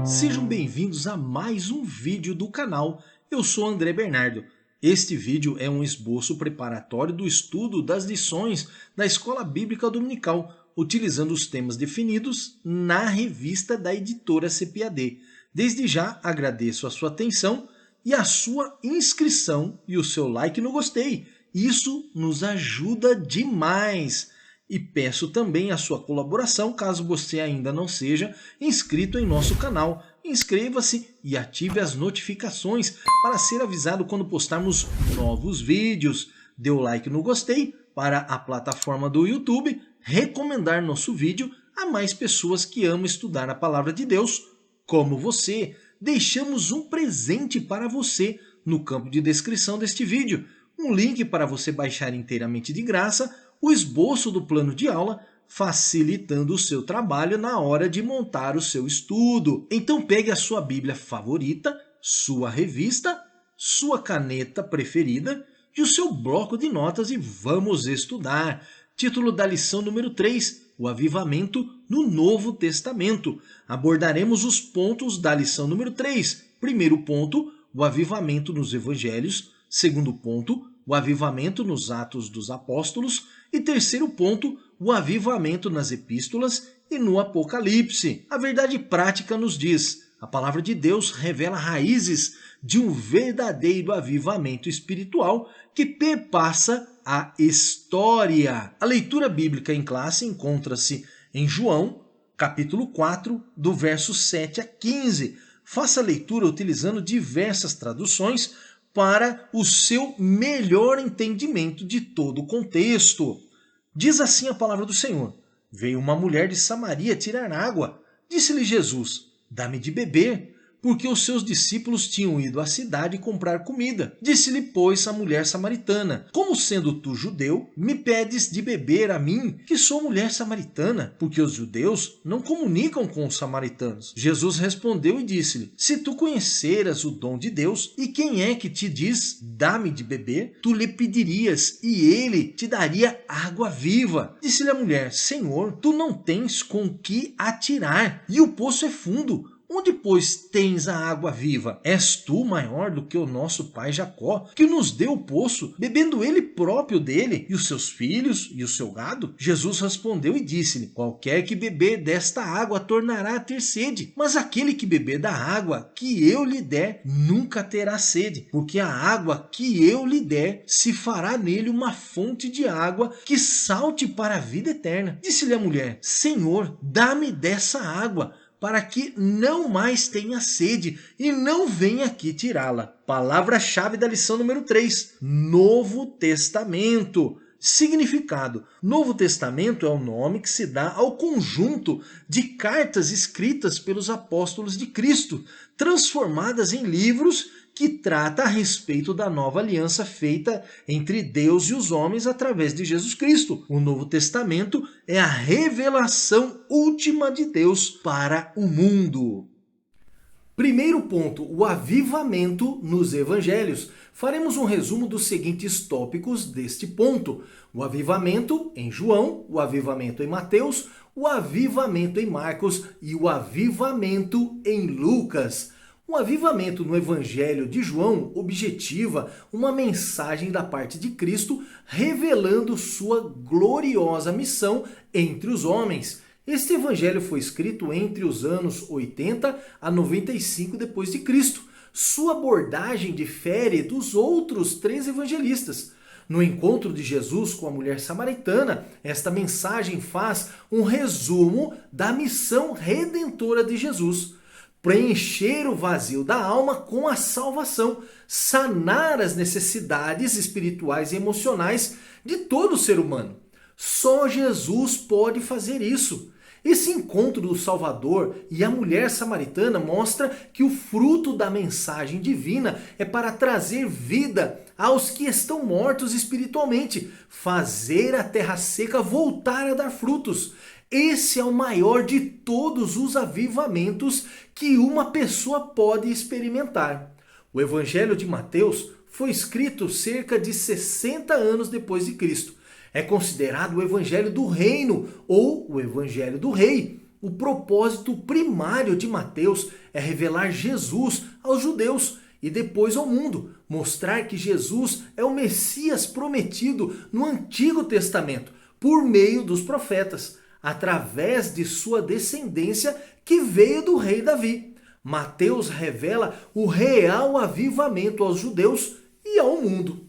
Sejam bem-vindos a mais um vídeo do canal. Eu sou André Bernardo. Este vídeo é um esboço preparatório do estudo das lições da Escola Bíblica Dominical, utilizando os temas definidos na revista da editora CPAD. Desde já agradeço a sua atenção e a sua inscrição e o seu like no gostei. Isso nos ajuda demais. E peço também a sua colaboração caso você ainda não seja inscrito em nosso canal. Inscreva-se e ative as notificações para ser avisado quando postarmos novos vídeos. Dê o like no gostei para a plataforma do YouTube recomendar nosso vídeo a mais pessoas que amam estudar a palavra de Deus, como você. Deixamos um presente para você no campo de descrição deste vídeo. Um link para você baixar inteiramente de graça o esboço do plano de aula, facilitando o seu trabalho na hora de montar o seu estudo. Então pegue a sua Bíblia favorita, sua revista, sua caneta preferida e o seu bloco de notas e vamos estudar. Título da lição número 3, o avivamento no Novo Testamento. Abordaremos os pontos da lição número 3. Primeiro ponto, o avivamento nos evangelhos. Segundo ponto, o avivamento nos Atos dos Apóstolos. E terceiro ponto, o avivamento nas epístolas e no Apocalipse. A verdade prática nos diz, a palavra de Deus revela raízes de um verdadeiro avivamento espiritual que perpassa a história. A leitura bíblica em classe encontra-se em João, capítulo 4, do verso 7 a 15. Faça a leitura utilizando diversas traduções para o seu melhor entendimento de todo o contexto. Diz assim a palavra do Senhor: veio uma mulher de Samaria tirar água. Disse-lhe Jesus: dá-me de beber, porque os seus discípulos tinham ido à cidade comprar comida. Disse-lhe, pois, a mulher samaritana: como sendo tu judeu, me pedes de beber a mim, que sou mulher samaritana? Porque os judeus não comunicam com os samaritanos. Jesus respondeu e disse-lhe: se tu conheceras o dom de Deus, e quem é que te diz, dá-me de beber, tu lhe pedirias, e ele te daria água viva. Disse-lhe a mulher: Senhor, tu não tens com que atirar, e o poço é fundo. Onde, pois, tens a água viva? És tu maior do que o nosso pai Jacó, que nos deu o poço, bebendo ele próprio dele, e os seus filhos e o seu gado? Jesus respondeu e disse-lhe: qualquer que beber desta água tornará a ter sede, mas aquele que beber da água que eu lhe der nunca terá sede, porque a água que eu lhe der se fará nele uma fonte de água que salte para a vida eterna. Disse-lhe a mulher: Senhor, dá-me dessa água, para que não mais tenha sede e não venha aqui tirá-la. Palavra-chave da lição número 3, Novo Testamento. Significado: Novo Testamento é o nome que se dá ao conjunto de cartas escritas pelos apóstolos de Cristo, transformadas em livros que trata a respeito da nova aliança feita entre Deus e os homens através de Jesus Cristo. O Novo Testamento é a revelação última de Deus para o mundo. Primeiro ponto, o avivamento nos evangelhos. Faremos um resumo dos seguintes tópicos deste ponto: o avivamento em João, o avivamento em Mateus, o avivamento em Marcos e o avivamento em Lucas. O avivamento no Evangelho de João objetiva uma mensagem da parte de Cristo revelando sua gloriosa missão entre os homens. Este evangelho foi escrito entre os anos 80 a 95 depois de Cristo. Sua abordagem difere dos outros 3 evangelistas. No encontro de Jesus com a mulher samaritana, esta mensagem faz um resumo da missão redentora de Jesus: preencher o vazio da alma com a salvação, sanar as necessidades espirituais e emocionais de todo ser humano. Só Jesus pode fazer isso. Esse encontro do Salvador e a mulher samaritana mostra que o fruto da mensagem divina é para trazer vida aos que estão mortos espiritualmente, fazer a terra seca voltar a dar frutos. Esse é o maior de todos os avivamentos que uma pessoa pode experimentar. O Evangelho de Mateus foi escrito cerca de 60 anos depois de Cristo. É considerado o Evangelho do Reino ou o Evangelho do Rei. o propósito primário de Mateus é revelar Jesus aos judeus e depois ao mundo, mostrar que Jesus é o Messias prometido no Antigo Testamento, por meio dos profetas, através de sua descendência que veio do rei Davi. Mateus revela o real avivamento aos judeus e ao mundo.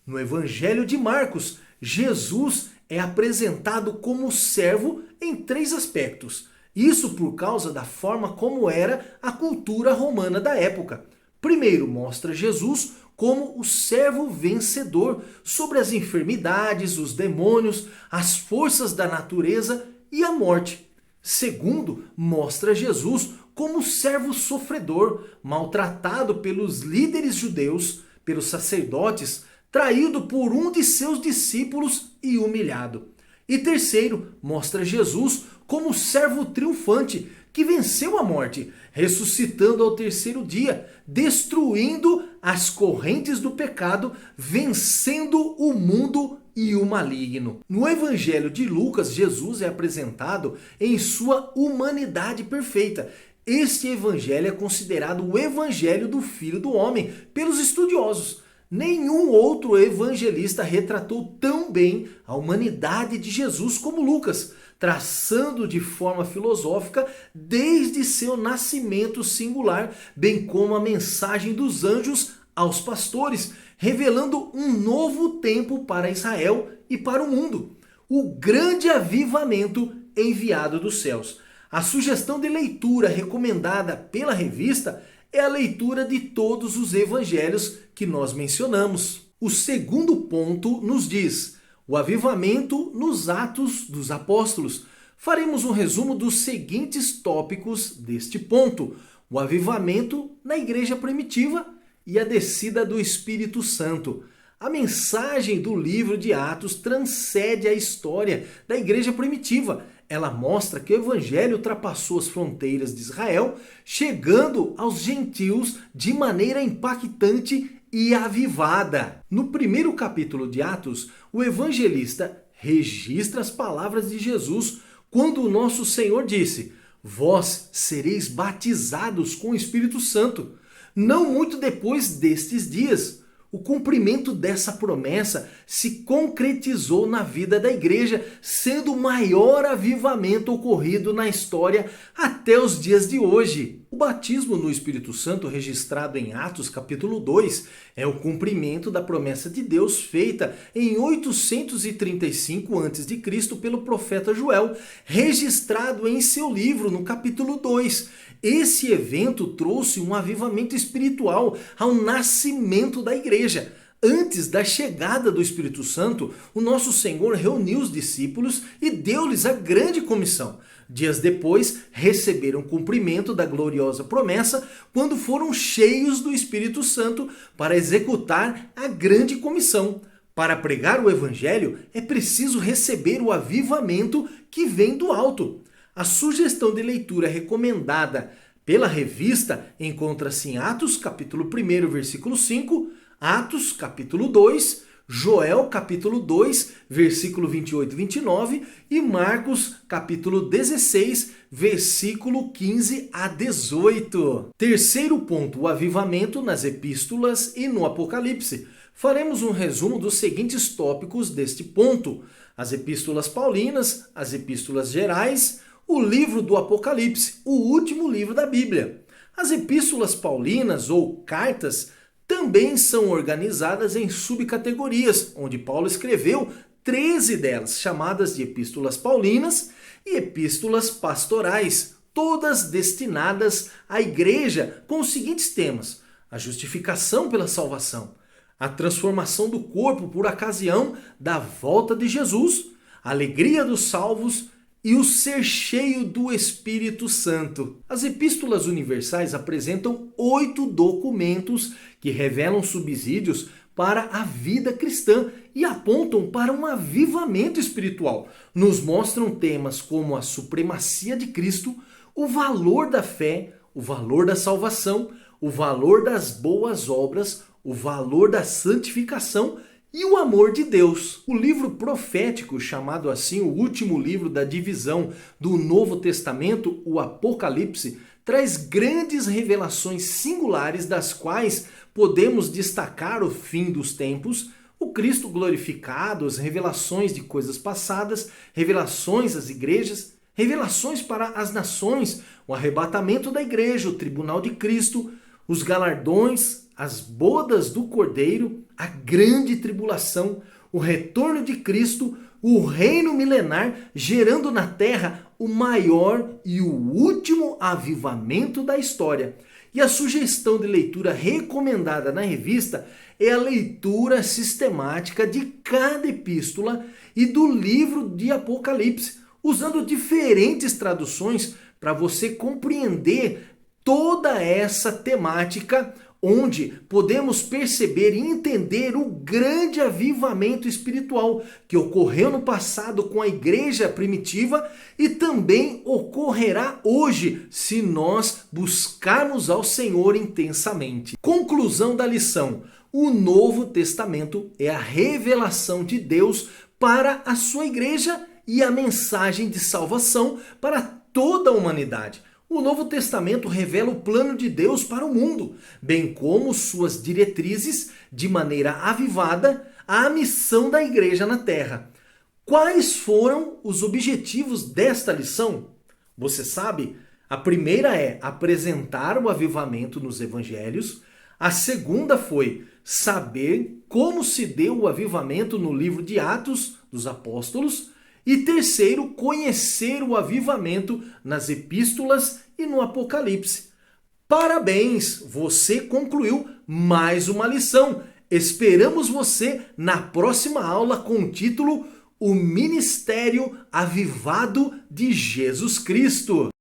No Evangelho de Marcos, Jesus é apresentado como servo em 3 aspectos. Isso por causa da forma como era a cultura romana da época. Primeiro, mostra Jesus como o servo vencedor sobre as enfermidades, os demônios, as forças da natureza e a morte. Segundo, mostra Jesus como servo sofredor, maltratado pelos líderes judeus, pelos sacerdotes, traído por um de seus discípulos e humilhado. E terceiro, mostra Jesus como servo triunfante, que venceu a morte, ressuscitando ao 3º dia, destruindo as correntes do pecado, vencendo o mundo e o maligno. No Evangelho de Lucas, Jesus é apresentado em sua humanidade perfeita. Este evangelho é considerado o evangelho do Filho do Homem pelos estudiosos. Nenhum outro evangelista retratou tão bem a humanidade de Jesus como Lucas, traçando de forma filosófica desde seu nascimento singular, bem como a mensagem dos anjos aos pastores, revelando um novo tempo para Israel e para o mundo. O grande avivamento enviado dos céus. A sugestão de leitura recomendada pela revista é a leitura de todos os evangelhos que nós mencionamos. O segundo ponto nos diz: o avivamento nos Atos dos Apóstolos. Faremos um resumo dos seguintes tópicos deste ponto: o avivamento na igreja primitiva e a descida do Espírito Santo. A mensagem do livro de Atos transcende a história da igreja primitiva. Ela mostra que o evangelho ultrapassou as fronteiras de Israel, chegando aos gentios de maneira impactante e avivada. No primeiro capítulo de Atos, o evangelista registra as palavras de Jesus quando o nosso Senhor disse: vós sereis batizados com o Espírito Santo. Não muito depois destes dias, o cumprimento dessa promessa se concretizou na vida da igreja, sendo o maior avivamento ocorrido na história até os dias de hoje. O batismo no Espírito Santo, registrado em Atos capítulo 2, é o cumprimento da promessa de Deus feita em 835 a.C. pelo profeta Joel, registrado em seu livro no capítulo 2. Esse evento trouxe um avivamento espiritual ao nascimento da igreja. Antes da chegada do Espírito Santo, o nosso Senhor reuniu os discípulos e deu-lhes a grande comissão. Dias depois, receberam cumprimento da gloriosa promessa quando foram cheios do Espírito Santo para executar a grande comissão. Para pregar o Evangelho, é preciso receber o avivamento que vem do alto. A sugestão de leitura recomendada pela revista encontra-se em Atos capítulo 1, versículo 5, Atos capítulo 2, Joel capítulo 2, versículo 28 e 29 e Marcos capítulo 16, versículo 15 a 18. Terceiro ponto, o avivamento nas epístolas e no Apocalipse. Faremos um resumo dos seguintes tópicos deste ponto: as epístolas paulinas, as epístolas gerais, o livro do Apocalipse, o último livro da Bíblia. As epístolas paulinas ou cartas também são organizadas em subcategorias, onde Paulo escreveu 13 delas, chamadas de epístolas paulinas e epístolas pastorais, todas destinadas à igreja com os seguintes temas: a justificação pela salvação, a transformação do corpo por ocasião da volta de Jesus, a alegria dos salvos e o ser cheio do Espírito Santo. As epístolas universais apresentam 8 documentos que revelam subsídios para a vida cristã e apontam para um avivamento espiritual. Nos mostram temas como a supremacia de Cristo, o valor da fé, o valor da salvação, o valor das boas obras, o valor da santificação e o amor de Deus. O livro profético, chamado assim o último livro da divisão do Novo Testamento, o Apocalipse, traz grandes revelações singulares das quais podemos destacar o fim dos tempos, o Cristo glorificado, as revelações de coisas passadas, revelações às igrejas, revelações para as nações, o arrebatamento da igreja, o tribunal de Cristo, os galardões, as bodas do Cordeiro, a grande tribulação, o retorno de Cristo, o reino milenar, gerando na terra o maior e o último avivamento da história. E a sugestão de leitura recomendada na revista é a leitura sistemática de cada epístola e do livro de Apocalipse, usando diferentes traduções para você compreender toda essa temática, onde podemos perceber e entender o grande avivamento espiritual que ocorreu no passado com a igreja primitiva e também ocorrerá hoje se nós buscarmos ao Senhor intensamente. Conclusão da lição: o Novo Testamento é a revelação de Deus para a sua igreja e a mensagem de salvação para toda a humanidade. O Novo Testamento revela o plano de Deus para o mundo, bem como suas diretrizes, de maneira avivada, à missão da igreja na terra. Quais foram os objetivos desta lição? Você sabe? A primeira é apresentar o avivamento nos evangelhos. A segunda foi saber como se deu o avivamento no livro de Atos dos Apóstolos. E terceiro, conhecer o avivamento nas epístolas e no Apocalipse. Parabéns! Você concluiu mais uma lição. Esperamos você na próxima aula com o título O Ministério Avivado de Jesus Cristo.